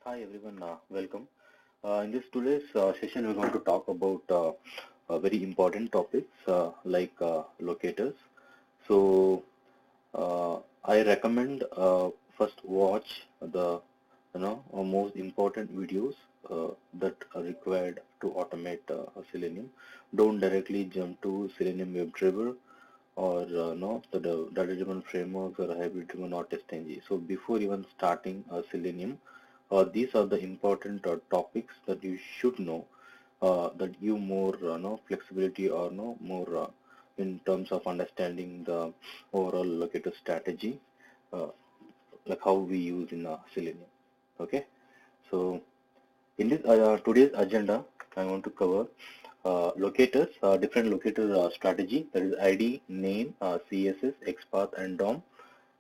Hi everyone, welcome. In this today's session, we're going to talk about very important topics like locators. So I recommend first watch the most important videos that are required to automate Selenium. Don't directly jump to Selenium WebDriver or no the data-driven frameworks or hybrid-driven or TestNG. So before even starting Selenium, these are the important topics that you should know that give more no flexibility or no more in terms of understanding the overall locator strategy, uh, like how we use in Selenium. Okay, so in this today's agenda, I want to cover locators, different locator strategy, that is ID, name, CSS, XPath, and DOM,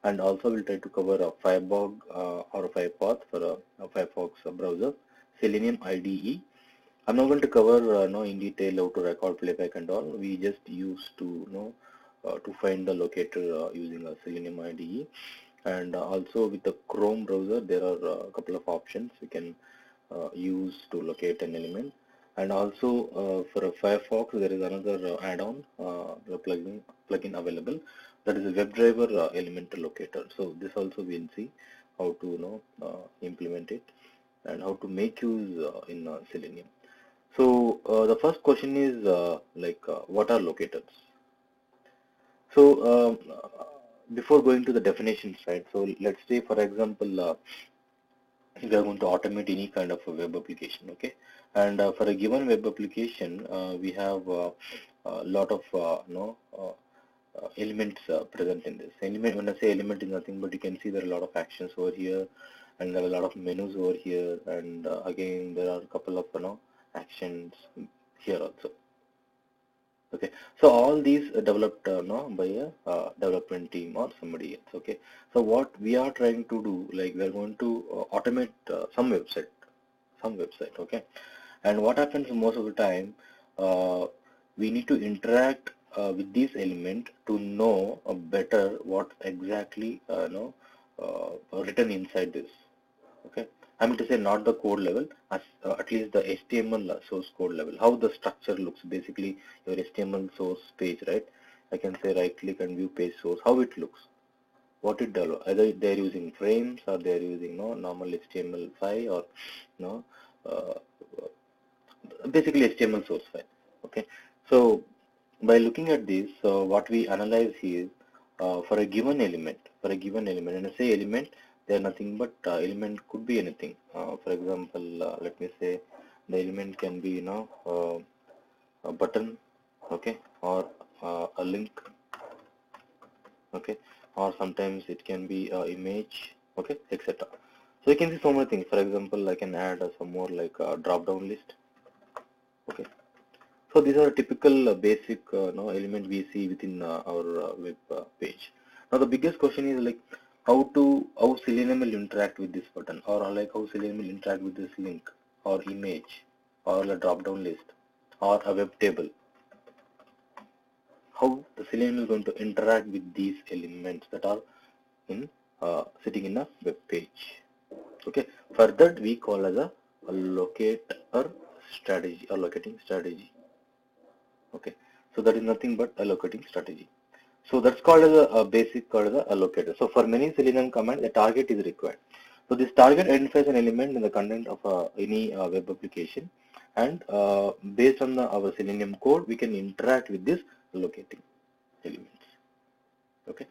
and also we'll try to cover a Firebug or a Firepath for a Firefox browser, Selenium IDE. I'm not going to cover no in detail how to record playback and all. We just use to to find the locator using a Selenium IDE, and also with the Chrome browser there are a couple of options we can use to locate an element. And also for a Firefox there is another add-on, the plugin available, that is a WebDriver element locator. So this also we'll see how to implement it and how to make use in Selenium. So the first question is what are locators? So before going to the definitions, right? So let's say for example we are going to automate any kind of a web application, okay? And for a given web application, we have a lot of elements present in this. Element, when I say element is nothing but you can see there are a lot of actions over here, and there are a lot of menus over here, and again there are a couple of actions here also. Okay, so all these developed no, by a development team or somebody else. Okay, so what we are trying to do, like we are going to automate some website. Okay, and what happens most of the time, we need to interact with this element to know better what exactly written inside this. Okay, I mean to say not the code level, as at least the HTML source code level, how the structure looks, basically your HTML source page, right? I can say right click and view page source, how it looks, what it does, either they're using frames or they're using normal HTML5 or no uh, basically HTML source file. Okay, so by looking at this, what we analyze here, for a given element, and I say element, they are nothing but element could be anything. For example, let me say the element can be a button, okay, or a link, okay, or sometimes it can be a image, okay, etc. So you can see so many things. For example, I can add some more like a drop down list, okay. So these are typical basic element we see within our web page. Now the biggest question is like how Selenium will interact with this button, or like how Selenium will interact with this link or image or a drop down list or a web table. How the Selenium is going to interact with these elements that are in sitting in a web page. Okay. For that we call as a locator strategy or locating strategy. Okay, so that is nothing but allocating strategy. So that's called as a basic called as a allocator. So for many Selenium command, a target is required. So this target identifies an element in the content of any web application, and based on our Selenium code, we can interact with this locating elements. Okay,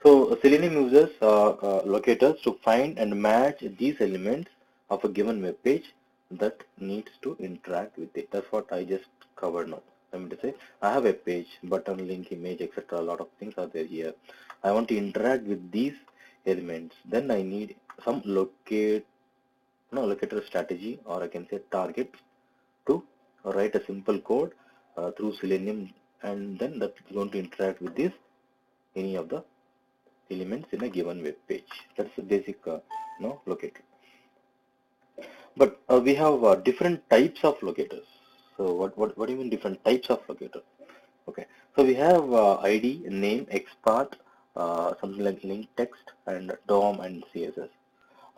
so Selenium uses locators to find and match these elements of a given web page that needs to interact with it. That's what I just covered now. I mean to say, I have a page, button, link, image, etc. A lot of things are there here. I want to interact with these elements. Then I need some locator strategy, or I can say targets, to write a simple code through Selenium, and then that's going to interact with this any of the elements in a given web page. That's the basic locator. But we have different types of locators. So what do you mean different types of locator? Okay, so we have ID, name, XPath, something like link text, and DOM and CSS.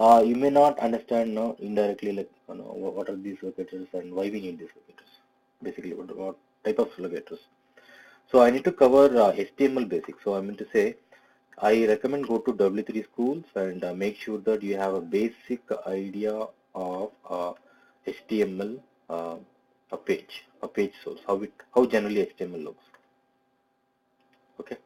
You may not understand no, indirectly like what are these locators and why we need these locators. Basically, what type of locators. So I need to cover HTML basics. So I mean to say, I recommend go to W3 schools and make sure that you have a basic idea of HTML, uh, a page source, how generally HTML looks. Okay.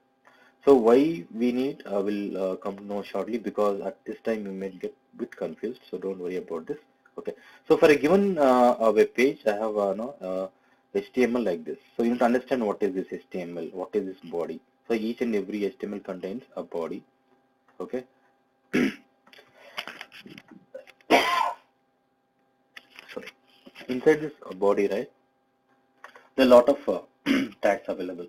So why we need, will come to know shortly, because at this time you may get a bit confused. So don't worry about this. Okay. So for a given a web page, I have HTML like this. So you need to understand what is this HTML, what is this body. So each and every HTML contains a body. Okay. Sorry. Inside this body, right, there are a lot of tags available.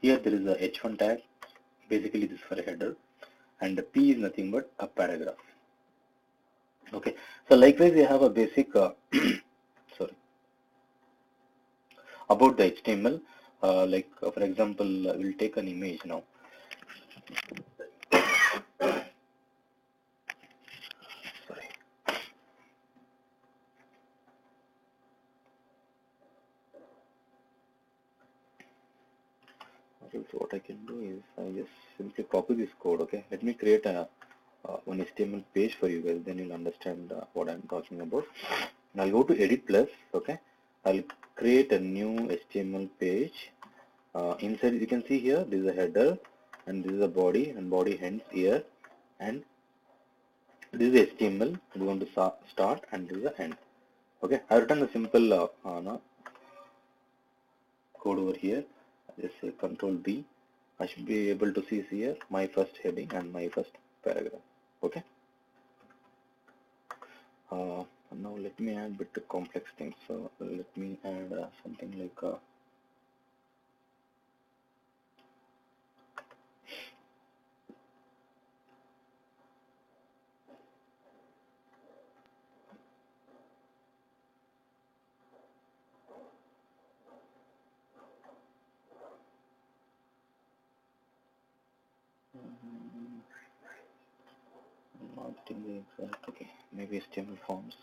Here there is a H1 tag. Basically this is for a header, and the P is nothing but a paragraph. Okay, so likewise we have a basic sorry, about the HTML, for example, we'll take an image now. Sorry. Okay, so what I can do is I just simply copy this code. Okay, let me create a one HTML page for you guys, then you'll understand what I'm talking about. And I'll go to Edit Plus. Okay, I'll create a new HTML page. Inside you can see here this is a header and this is a body, and body ends here, and this is HTML. We want to start and this is the end. Okay, I've written a simple code over here. Just say Control B. I should be able to see here my first heading and my first paragraph. Okay. Now let me add a bit of complex things. So let me add something like not the exact. Okay, maybe HTML forms.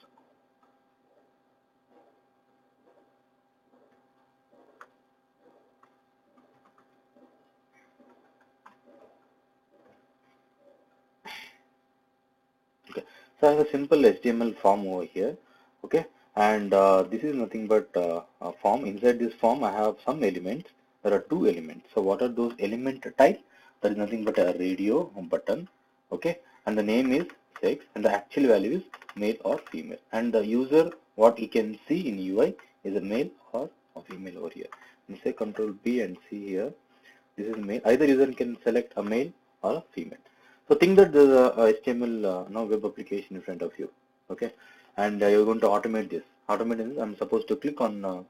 Okay, so I have a simple HTML form over here. Okay, and this is nothing but a form. Inside this form I have some elements. There are two elements. So what are those element type? That is nothing but a radio button. Okay, and the name is sex, and the actual value is male or female, and the user, what he can see in UI, is a male or a female over here. And say Control B and see here, this is male. Either user can select a male or a female. So think that there's a HTML now web application in front of you. Okay, and you're going to automate this. Automate this. I'm supposed to click on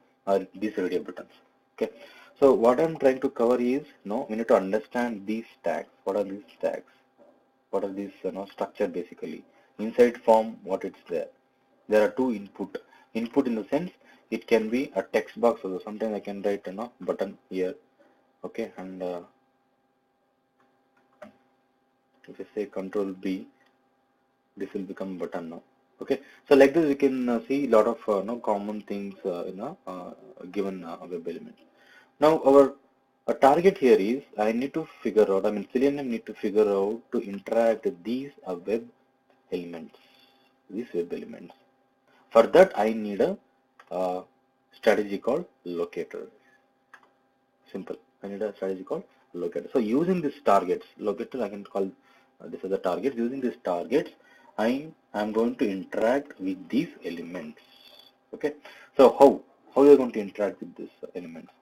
these radio buttons. Okay, so what I'm trying to cover is, we need to understand these tags. What are these tags? What are these structure basically? Inside form, what it's there? There are two input. Input in the sense it can be a text box, or sometimes I can write button here. Okay, and if I say Control B, this will become button now. Okay, so like this we can see a lot of common things given web element. Now our target here is, I need to figure out, Selenium need to figure out to interact with these web elements, For that I need a strategy called locator. Simple. I need a strategy called locator. So using this targets, locator, I can call this is the targets. Using these targets, I am going to interact with these elements. Okay. So how you are going to interact with these elements?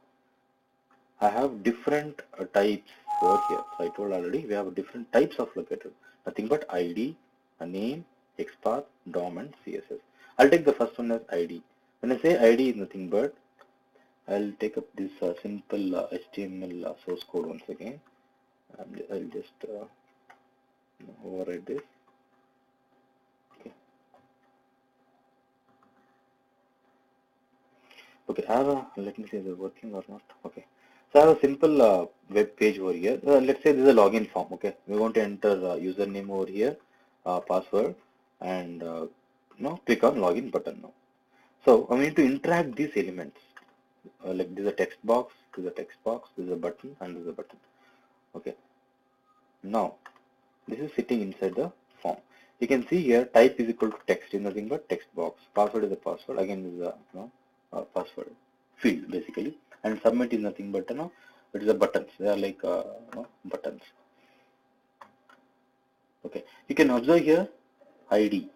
I have different types over here. So I told already we have different types of locator. Nothing but ID, a name, XPath, DOM, and CSS. I'll take the first one as ID. When I say ID is nothing but, I'll take up this simple HTML source code once again. I'll just override this. Okay. Okay. Let me see if it's working or not. Okay. So I have a simple web page over here. Let's say this is a login form. Okay. We want to enter username over here. password, and now click on login button now. So I need to interact these elements. Like this is a text box, this is a text box, this is a button, and this is a button. Okay. Now this is sitting inside the form. You can see here type is equal to text is nothing but text box. Password is a password. Again this is a password field basically. And submit is nothing but it is a buttons. They are like buttons. Okay. You can observe here ID. You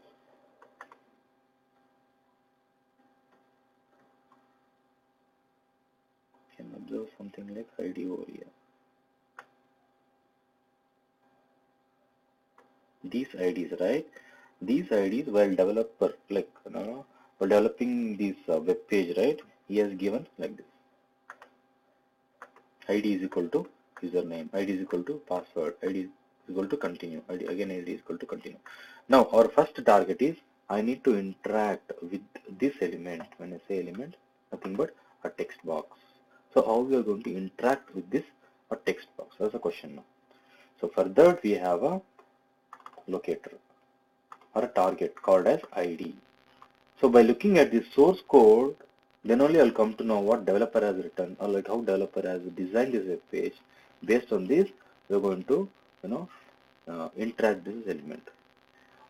can observe something like ID over here. These IDs, right? These IDs, while developer while developing this web page, right? He has given like this. ID is equal to username. ID is equal to password. ID is equal to continue. ID is equal to continue. Now our first target is I need to interact with this element. When I say element, nothing but a text box. So how we are going to interact with this a text box? That's a question now. So for that we have a locator or a target called as ID. So by looking at the source code, then only I'll come to know what developer has written or like how developer has designed this web page. Based on this, we're going to interact this element.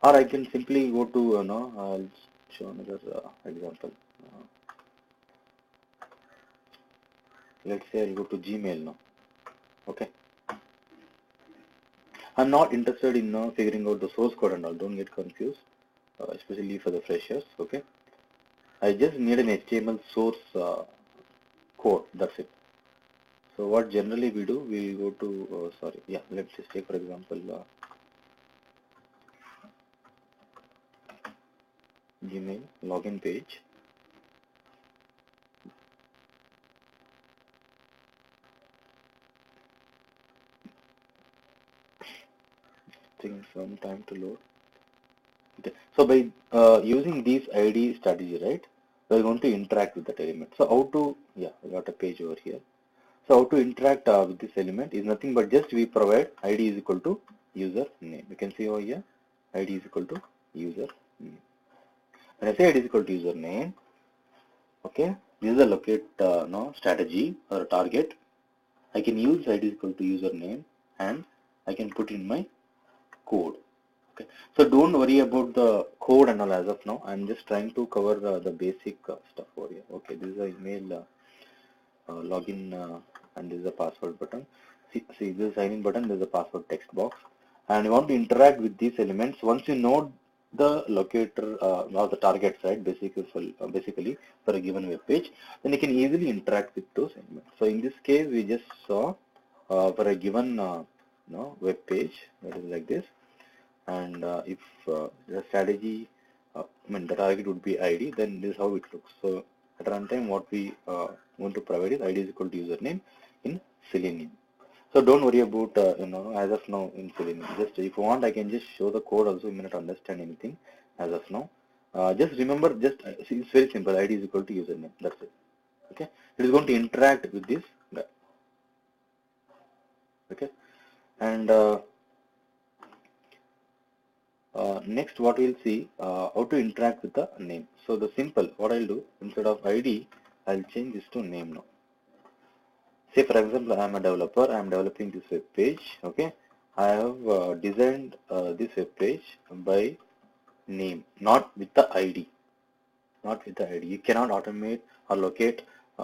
Or I can simply go to I'll show another example. Let's say I'll go to Gmail now. Okay. I'm not interested in figuring out the source code and all. Don't get confused, especially for the freshers. Okay. I just need an HTML source code. That's it. So what generally we do, we go to let's just take for example Gmail login page. Taking some time to load. Okay. So by using these ID strategy, right, we're going to interact with that element. So how to, I got a page over here. So how to interact with this element is nothing but just we provide ID is equal to user name. You can see over here, ID is equal to user name. When I say ID is equal to user name, okay, this is a locate strategy or target. I can use ID is equal to username and I can put in my code. Okay, so don't worry about the code and all as of now. I'm just trying to cover the basic stuff over here. Okay, this is a email login and this is a password button. See this is sign in button, this is a password text box. And you want to interact with these elements. Once you know the locator or the targets, right, basically for a given web page, then you can easily interact with those elements. So in this case, we just saw for a given web page that is like this. And if the strategy, the target would be ID, then this is how it looks. So at runtime, what we want to provide is ID is equal to username in Selenium. So don't worry about as of now in Selenium. Just if you want, I can just show the code also. You may not understand anything as of now. Just remember, it's very simple. ID is equal to username. That's it. Okay. It is going to interact with this guy. Okay. And next what we'll see how to interact with the name. So the simple what I'll do, instead of ID I'll change this to name now. Say for example I am a developer, I am developing this web page. Okay, I have designed this web page by name, not with the ID. You cannot automate or locate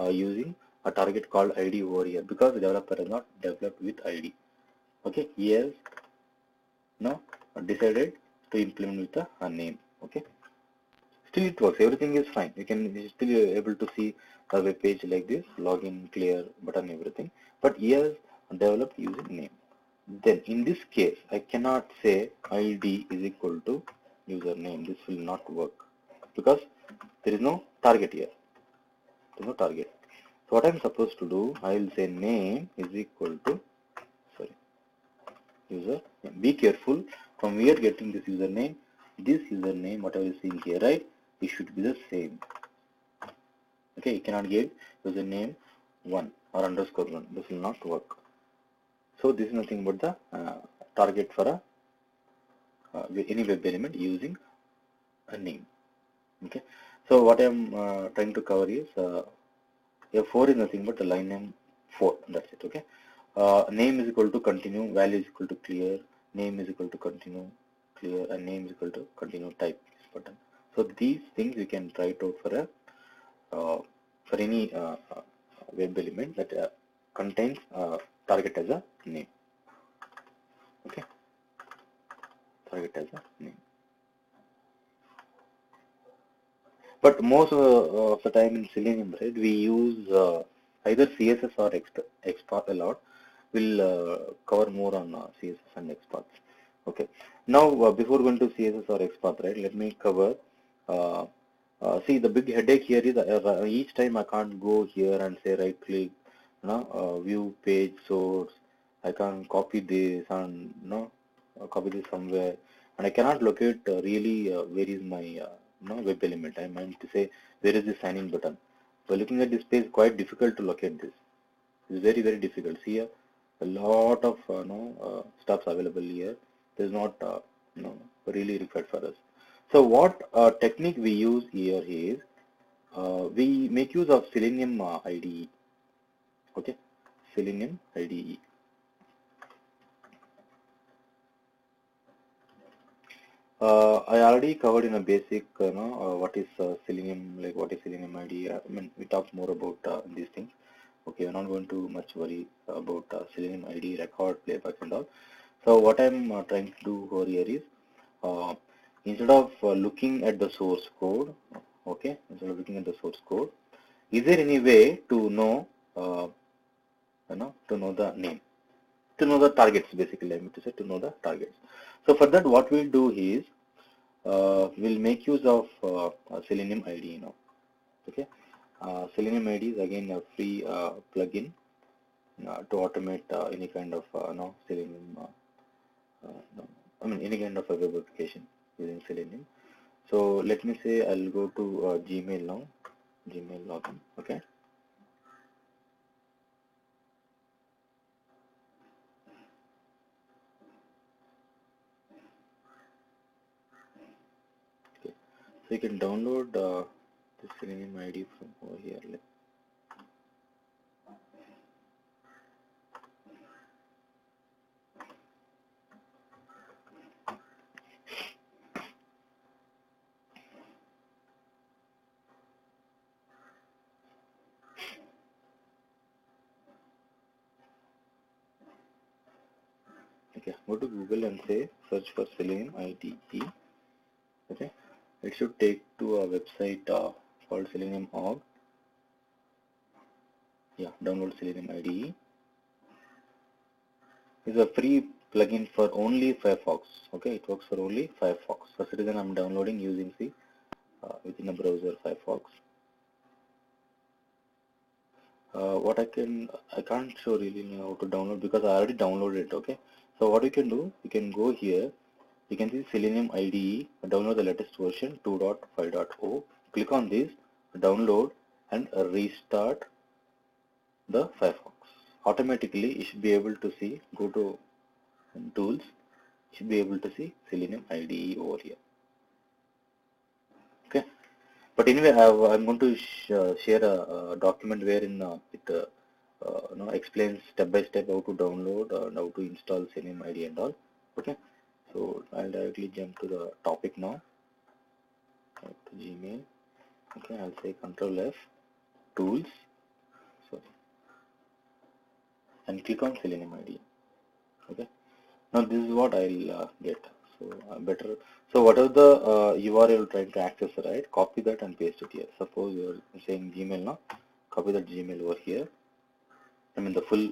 using a target called ID over here because the developer has not developed with ID. Okay, he has now decided to implement with a name. Okay, still it works, everything is fine. You can still able to see a web page like this, login, clear, button, everything, but he has developed using name. Then in this case I cannot say ID is equal to username. This will not work because there is no target here. There is no target. So what I'm supposed to do, I will say name is equal to user. Be careful from where getting this username. This username, whatever is in here, right? It should be the same. Okay, you cannot get username 1 or underscore 1. This will not work. So this is nothing but the target for a any web element using a name. Okay, so what I'm trying to cover is F4 is nothing but the line name 4. That's it. Okay, name is equal to continue, value is equal to clear, name is equal to continue, clear, and name is equal to continue type this button. So these things we can try it out for any web element that contains target as a name. Okay, target as a name. But most of the time in Selenium, right, we use either CSS or XPath a lot. We'll cover more on CSS and XPath. Okay. Now, before going to CSS or XPath, right, let me cover. See, the big headache here is each time I can't go here and say right click, view page source. I can copy this and copy this somewhere, and I cannot locate really where is my web element. I meant to say where is the sign in button. So looking at this page, quite difficult to locate this. It's very difficult. See here, a lot of stuffs available here. There's not really required for us. So what technique we use here is we make use of Selenium IDE. Okay, Selenium IDE. I already covered in a basic, what is Selenium, like what is Selenium IDE. I mean, we talk more about these things. Okay, we're not going to much worry about Selenium IDE, record, playback and all. So what I'm trying to do over here is, instead of looking at the source code, okay, instead of looking at the source code, is there any way to know, to know the name, to know the targets, basically, I mean to say to know the targets. So for that, what we'll do is, we'll make use of Selenium IDE now. Okay, Selenium IDE is again a free plugin to automate any kind of Selenium, any kind of a web application using Selenium. So let me say I'll go to Gmail now, Gmail login. Okay. Okay. So you can download the Selenium IDE from over here. Okay, go to Google and say search for Selenium IDE. Okay, it should take to a website called Selenium.org. Yeah, download Selenium IDE. It's a free plugin for only Firefox. Okay, it works for only Firefox. That's the reason I'm downloading using within the browser Firefox. What I can't show really how to download because I already downloaded it. Okay, so what you can do, you can go here, you can see Selenium IDE, download the latest version 2.5.0, click on this, download and restart the Firefox. Automatically you should be able to see, go to tools, you should be able to see Selenium IDE over here. Okay, but anyway, I'm going to share a document wherein it explains step by step how to download and how to install Selenium IDE and all. Okay, so I'll directly jump to the topic now. To Gmail. Okay, I'll say Control F, Tools, so and click on Selenium IDE. Okay, now this is what I'll get. So better. So whatever the URL you're trying to access, right? Copy that and paste it here. Suppose you're saying Gmail now. Copy that Gmail over here. I mean the full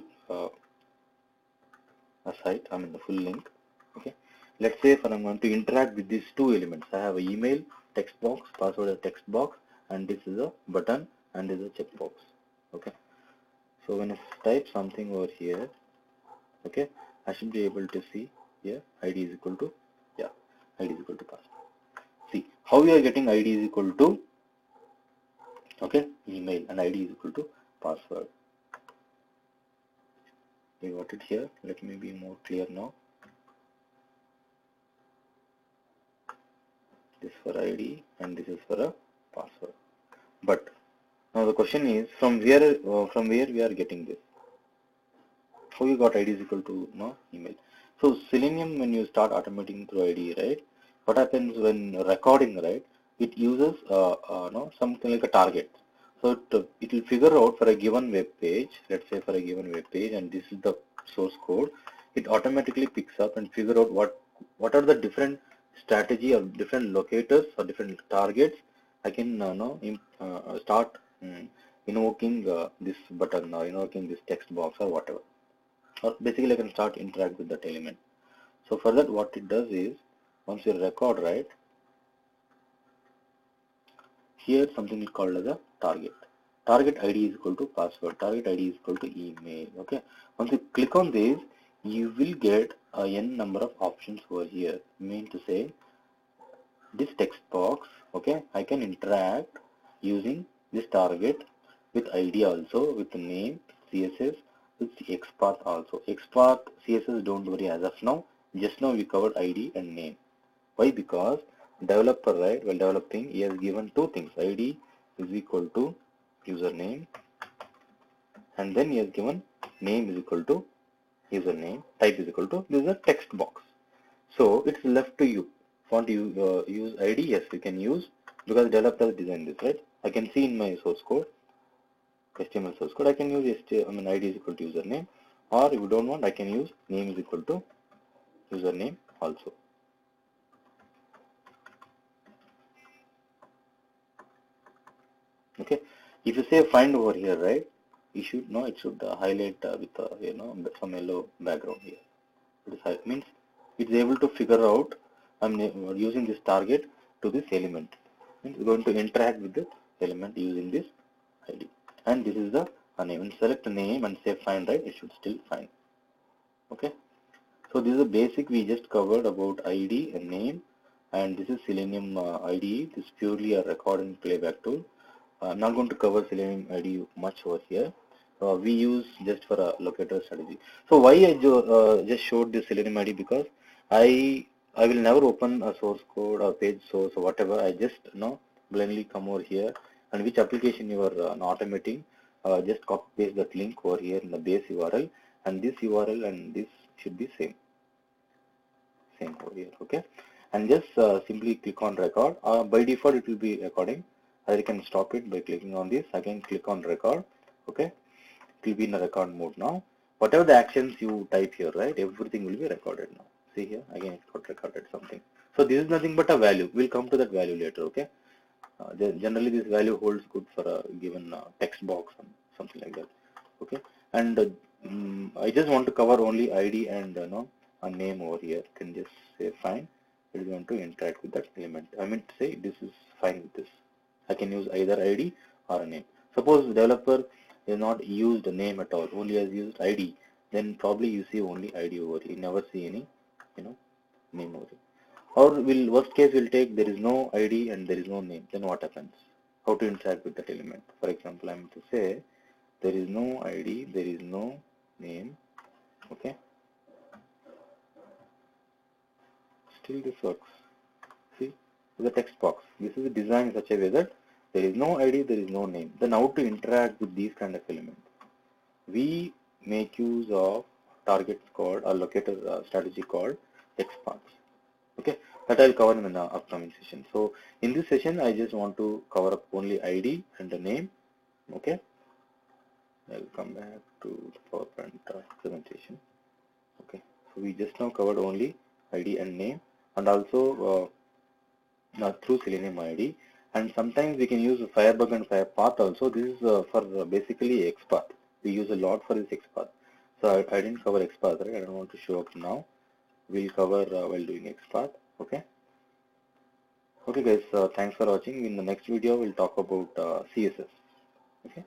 site. I mean the full link. Okay. Let's say if I'm going to interact with these two elements. I have an email text box, password a text box, and this is a button and this is a checkbox. Okay. So when I type something over here, okay, I should be able to see here ID is equal to, yeah, ID is equal to password. See how we are getting ID is equal to, okay, email, and ID is equal to password. We got it here. Let me be more clear now. this for ID, and this is for a password. But now the question is, from where we are getting this? How you got ID is equal to email? So Selenium, when you start automating through ID, right? What happens when recording, right? It uses something like a target. So it will figure out for a given web page, let's say for a given web page, and this is the source code. It automatically picks up and figure out what are the different strategy or different locators or different targets I can start invoking this button or invoking this text box or whatever. Or basically I can start interact with that element. So for that, what it does is, once you record, right, here something is called as a target. Target ID is equal to password. Target ID is equal to email. Okay. Once you click on this, you will get a n number of options over here. Mean to say, this text box, okay, I can interact using this target with ID also, with the name, CSS, with XPath also. XPath, CSS, don't worry as of now. Just now we covered ID and name. Why? Because developer, right, while developing, he has given two things. ID is equal to username, and then he has given name is equal to username, type is equal to user text box. So it's left to you. Want to use ID? Yes, you can use, because developer designed this, right? I can see in my source code, HTML source code, I can use ID is equal to username, or if you don't want, I can use name is equal to username also. Okay, if you say find over here, right, you should know it should highlight with some yellow background here. It means it's able to figure out I'm using this target to this element. It's going to interact with the element using this ID. And this is the name. And select a name and say find, right, it should still find. Okay. So this is the basic we just covered about ID and name, and this is Selenium IDE. This is purely a record and playback tool. I'm not going to cover Selenium IDE much over here. We use just for a locator strategy. So why I just showed this Selenium IDE? Because I will never open a source code or page source or whatever. I just blindly come over here, and which application you are automating, just copy paste that link over here in the base URL, and this URL and this should be same over here. Okay, and just simply click on record. By default it will be recording. I can stop it by clicking on this. Again, click on record. Okay, it will be in a record mode now. Whatever the actions you type here, right, everything will be recorded now. See here, again it got recorded something. So this is nothing but a value. We'll come to that value later. Okay, generally this value holds good for a given text box and something like that. Okay, and I just want to cover only ID and a name over here. You can just say fine. It is going to interact with that element. I mean to say this is fine with this. I can use either ID or a name. Suppose the developer has not used a name at all, only has used ID, then probably you see only ID over here. You never see any name over here. Or worst case will take there is no ID and there is no name. Then what happens? How to interact with that element? For example, I'm to say there is no ID, there is no name. Okay. Still this works. See, the text box. This is designed in such a way that there is no ID, there is no name. Then how to interact with these kind of elements? We make use of targets called or locator strategy called XPath. Okay, that I'll cover in the upcoming session. So in this session, I just want to cover up only ID and the name. Okay, I'll come back to the PowerPoint presentation. Okay, so we just now covered only ID and name, and also through Selenium ID. And sometimes we can use Firebug and Firepath also. This is for basically XPath. We use a lot for this XPath. So I didn't cover XPath, right? I don't want to show up now. We'll cover while doing XPath. Okay. Okay guys, thanks for watching. In the next video, we'll talk about CSS. Okay.